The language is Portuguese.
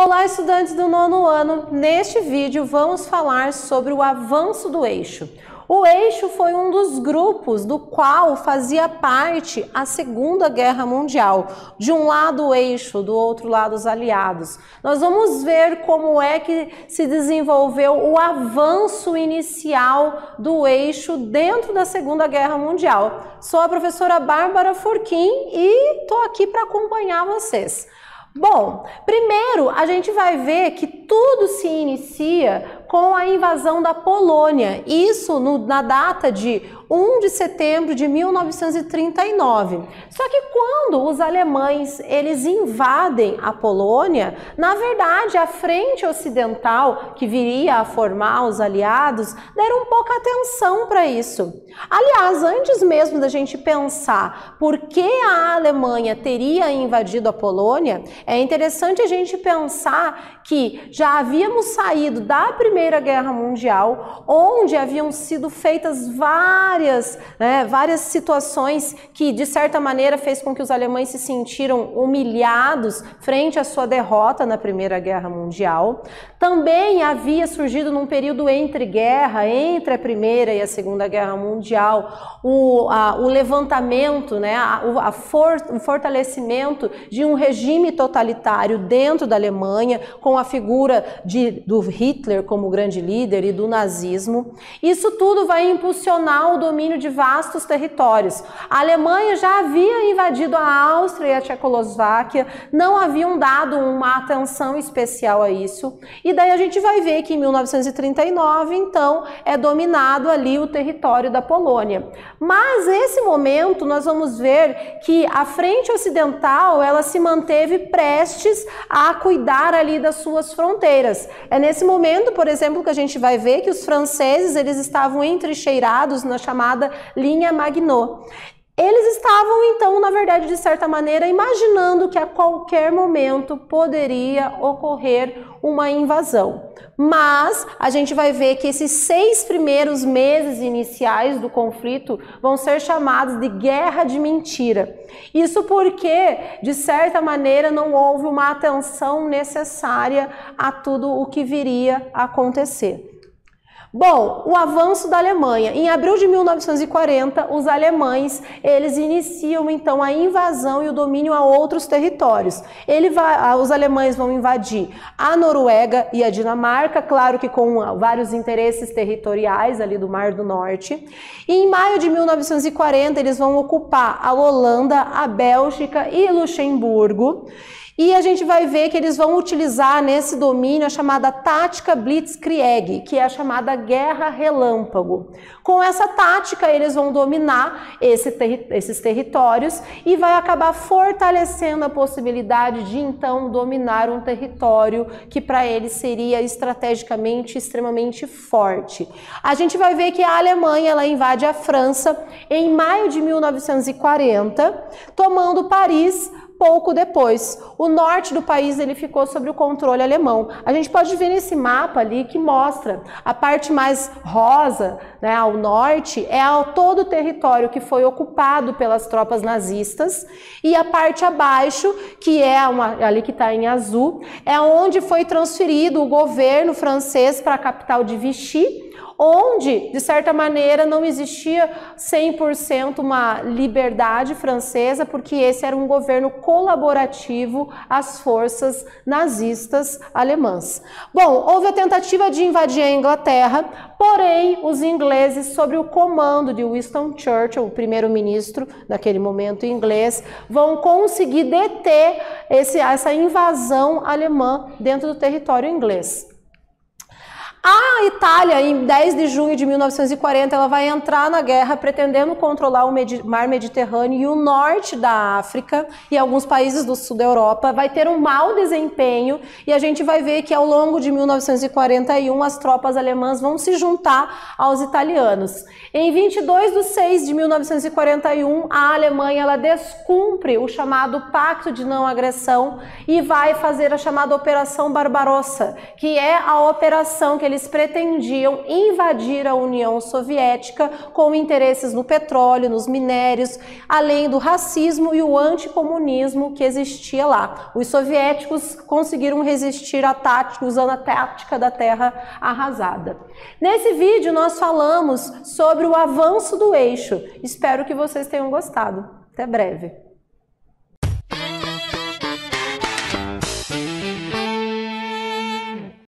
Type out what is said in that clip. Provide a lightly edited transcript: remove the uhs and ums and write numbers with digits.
Olá, estudantes do nono ano! Neste vídeo vamos falar sobre o avanço do eixo. O eixo foi um dos grupos do qual fazia parte a Segunda Guerra Mundial. De um lado o eixo, do outro lado os aliados. Nós vamos ver como é que se desenvolveu o avanço inicial do eixo dentro da Segunda Guerra Mundial. Sou a professora Bárbara Furquim e estou aqui para acompanhar vocês. Bom, primeiro a gente vai ver que tudo se inicia com a invasão da Polônia, isso na data de 1 de setembro de 1939. Só que quando os alemães eles invadem a Polônia, na verdade a frente ocidental que viria a formar os aliados deram pouca atenção para isso. Aliás, antes mesmo da gente pensar por que a Alemanha teria invadido a Polônia, é interessante a gente pensar que já havíamos saído da Primeira Guerra Mundial, onde haviam sido feitas várias situações que, de certa maneira, fez com que os alemães se sentiram humilhados frente à sua derrota na Primeira Guerra Mundial. Também havia surgido num período entre guerra, entre a Primeira e a Segunda Guerra Mundial, o levantamento, o fortalecimento de um regime totalitário dentro da Alemanha, com a figura do Hitler como grande líder e do nazismo. Isso tudo vai impulsionar o domínio de vastos territórios. A Alemanha já havia invadido a Áustria e a Tchecoslováquia, não haviam dado uma atenção especial a isso. E daí a gente vai ver que em 1939, então, é dominado ali o território da Polônia. Mas nesse momento nós vamos ver que a frente ocidental ela se manteve prestes a cuidar ali das suas fronteiras. É nesse momento, por exemplo, que a gente vai ver que os franceses eles estavam entrincheirados na chamada linha Maginot. Eles estavam, então, na verdade, de certa maneira, imaginando que a qualquer momento poderia ocorrer uma invasão. Mas a gente vai ver que esses 6 primeiros meses iniciais do conflito vão ser chamados de guerra de mentira. Isso porque, de certa maneira, não houve uma atenção necessária a tudo o que viria a acontecer. Bom, o avanço da Alemanha. Em abril de 1940, os alemães, eles iniciam então a invasão e o domínio a outros territórios. Os alemães vão invadir a Noruega e a Dinamarca, claro que com vários interesses territoriais ali do Mar do Norte. E em maio de 1940, eles vão ocupar a Holanda, a Bélgica e Luxemburgo. E a gente vai ver que eles vão utilizar nesse domínio a chamada tática Blitzkrieg, que é a chamada guerra relâmpago. Com essa tática, eles vão dominar esses territórios e vai acabar fortalecendo a possibilidade de, então, dominar um território que para eles seria estrategicamente extremamente forte. A gente vai ver que a Alemanha ela invade a França em maio de 1940, tomando Paris. Pouco depois, o norte do país ele ficou sob o controle alemão. A gente pode ver nesse mapa ali que mostra a parte mais rosa, ao norte, é todo o território que foi ocupado pelas tropas nazistas, e a parte abaixo, que é ali que está em azul, é onde foi transferido o governo francês para a capital de Vichy, onde, de certa maneira, não existia 100% uma liberdade francesa, porque esse era um governo colaborativo às forças nazistas alemãs. Bom, houve a tentativa de invadir a Inglaterra, porém, os ingleses, sob o comando de Winston Churchill, o primeiro-ministro daquele momento inglês, vão conseguir deter essa invasão alemã dentro do território inglês. A Itália, em 10 de junho de 1940, ela vai entrar na guerra pretendendo controlar o mar Mediterrâneo e o norte da África e alguns países do sul da Europa. Vai ter um mau desempenho e a gente vai ver que ao longo de 1941 as tropas alemãs vão se juntar aos italianos. Em 22 de 6 de 1941, a Alemanha ela descumpre o chamado Pacto de Não Agressão e vai fazer a chamada Operação Barbarossa, que é a operação que eles eles pretendiam invadir a União Soviética com interesses no petróleo, nos minérios, além do racismo e o anticomunismo que existia lá. Os soviéticos conseguiram resistir à tática, usando a tática da terra arrasada. Nesse vídeo nós falamos sobre o avanço do eixo. Espero que vocês tenham gostado. Até breve.